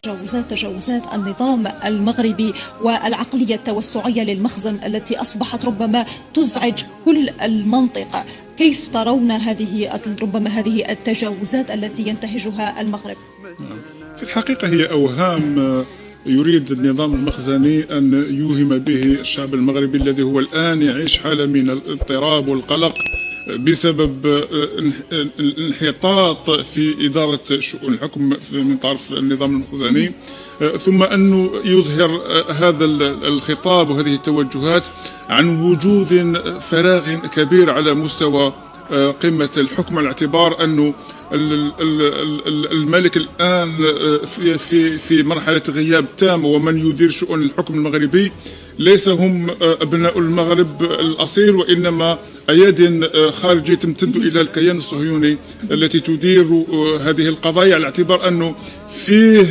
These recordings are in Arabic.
تجاوزات النظام المغربي والعقلية التوسعية للمخزن التي أصبحت ربما تزعج كل المنطقة. كيف ترون ربما هذه التجاوزات التي ينتهجها المغرب؟ في الحقيقة هي أوهام يريد النظام المخزني أن يوهم به الشعب المغربي الذي هو الآن يعيش حالة من الاضطراب والقلق بسبب الانحطاط في إدارة شؤون الحكم من طرف النظام المخزني، ثم أنه يظهر هذا الخطاب وهذه التوجهات عن وجود فراغ كبير على مستوى قمة الحكم، على اعتبار أنه الملك الآن في مرحلة غياب تام، ومن يدير شؤون الحكم المغربي ليس هم أبناء المغرب الأصيل، وإنما أياد خارجية تمتد إلى الكيان الصهيوني التي تدير هذه القضايا، على اعتبار أنه فيه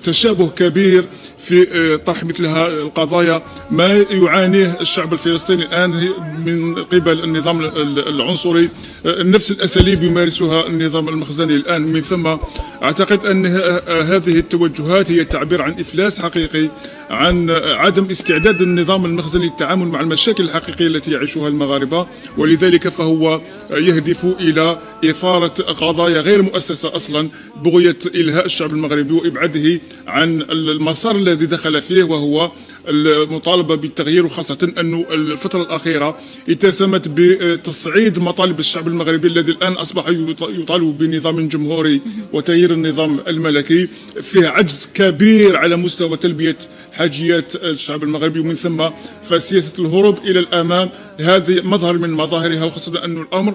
تشابه كبير في طرح مثل القضايا ما يعانيه الشعب الفلسطيني الآن من قبل النظام العنصري. نفس الأساليب يمارسها النظام المخزني الآن. من ثم أعتقد أن هذه التوجهات هي تعبير عن إفلاس حقيقي، عن عدم استعداد النظام المخزني للتعامل مع المشاكل الحقيقية التي يعيشها المغاربة، ولذلك فهو يهدف إلى إثارة قضايا غير مؤسسة أصلا، بغية إلهاء الشعب المغربي وإبعاده عن المسار الذي دخل فيه، وهو المطالبة بالتغيير، وخاصة أن الفترة الأخيرة اتسمت بتصعيد مطالب الشعب المغربي الذي الآن أصبح يطالب بنظام جمهوري وتغيير النظام الملكي. فيه عجز كبير على مستوى تلبية حاجيات الشعب المغربي، ومن ثم فسياسة الهروب إلى الأمام هذه مظهر من مظاهرها، وخاصة أن الأمر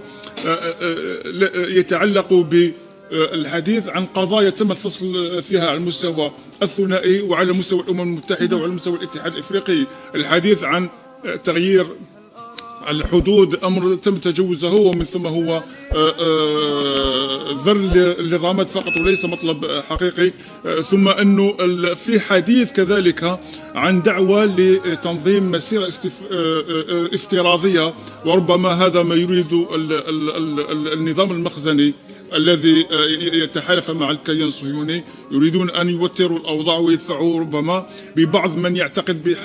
يتعلق بالحديث عن قضايا تم الفصل فيها على المستوى الثنائي وعلى مستوى الأمم المتحدة وعلى مستوى الاتحاد الإفريقي. الحديث عن تغيير الحدود أمر تم تجاوزه، ومن ثم هو ذر للرماد فقط وليس مطلب حقيقي. ثم أنه في حديث كذلك عن دعوة لتنظيم مسيرة افتراضية، وربما هذا ما يريد النظام المخزني الذي يتحالف مع الكيان الصهيوني. يريدون أن يوتروا الأوضاع ويدفعوا ربما ببعض من يعتقد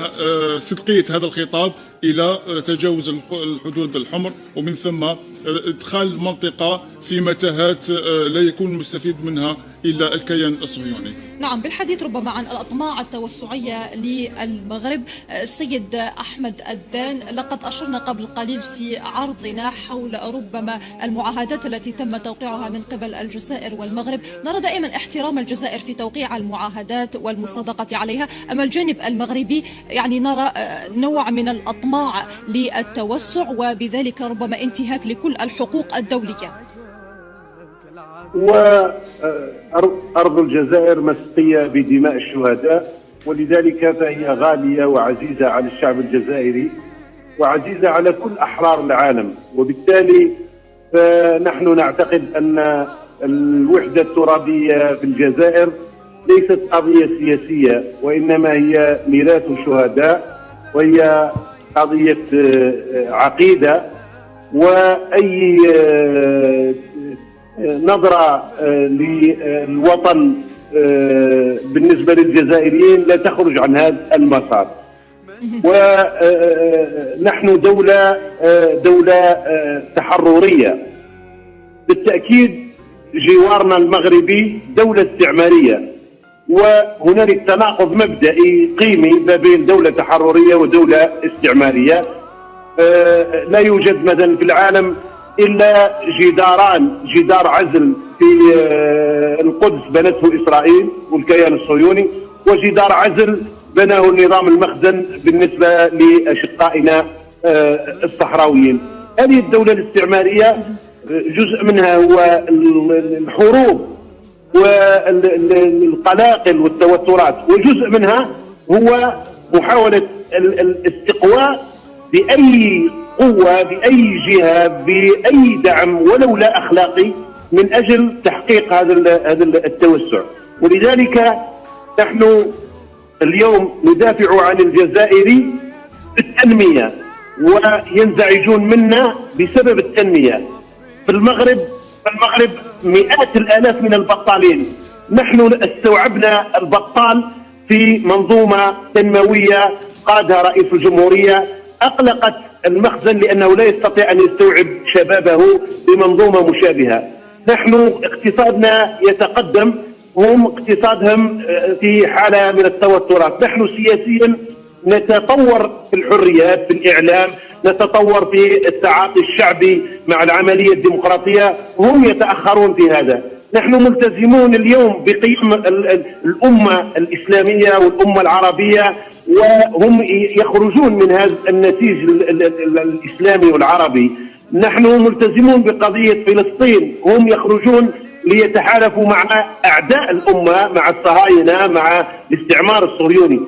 بصدقية هذا الخطاب إلى تجاوز الحدود الحمر، ومن ثم إدخال المنطقة في متاهات لا يكون مستفيد منها إلا الكيان الصهيوني. نعم، بالحديث ربما عن الأطماع التوسعية للمغرب، السيد أحمد الدان، لقد أشرنا قبل قليل في عرضنا حول ربما المعاهدات التي تم توقيعها من قبل الجزائر والمغرب. نرى دائما احترام الجزائر في توقيع المعاهدات والمصادقة عليها، أما الجانب المغربي يعني نرى نوع من الأطماع للتوسع، وبذلك ربما انتهاك لكل الحقوق الدولية. وأرض الجزائر مسقية بدماء الشهداء، ولذلك فهي غالية وعزيزة على الشعب الجزائري وعزيزة على كل أحرار العالم. وبالتالي فنحن نعتقد أن الوحدة الترابية في الجزائر ليست قضية سياسية، وإنما هي ميراث شهداء، وهي قضية عقيدة. وأي نظرة للوطن بالنسبة للجزائريين لا تخرج عن هذا المسار. ونحن دولة تحررية بالتأكيد. جوارنا المغربي دولة استعمارية، وهنالك تناقض مبدئي قيمي ما بين دولة تحررية ودولة استعمارية. لا يوجد مثلا في العالم إلا جدار عزل في القدس بنته إسرائيل والكيان الصهيوني، وجدار عزل بناه النظام المخزن بالنسبة لأشقائنا الصحراويين. هذه الدولة الاستعمارية جزء منها هو الحروب والقلاقل والتوترات، وجزء منها هو محاولة الاستقواء بأي قوة، بأي جهة، بأي دعم ولو لا أخلاقي من أجل تحقيق هذا التوسع. ولذلك نحن اليوم ندافع عن الجزائري التنمية، وينزعجون منا بسبب التنمية. في المغرب مئات الآلاف من البطالين نحن استوعبنا البطال في منظومة تنموية قادها رئيس الجمهورية، أغلقت المخزن لأنه لا يستطيع أن يستوعب شبابه بمنظومة مشابهة. نحن اقتصادنا يتقدم، هم اقتصادهم في حالة من التوترات. نحن سياسيا نتطور في الحريات، في الإعلام، نتطور في التعاطي الشعبي مع العملية الديمقراطية، هم يتأخرون في هذا. نحن ملتزمون اليوم بقيم الأمة الإسلامية والأمة العربية، وهم يخرجون من هذا النسيج الإسلامي والعربي. نحن ملتزمون بقضية فلسطين، هم يخرجون ليتحالفوا مع أعداء الأمة، مع الصهاينة، مع الاستعمار الصهيوني.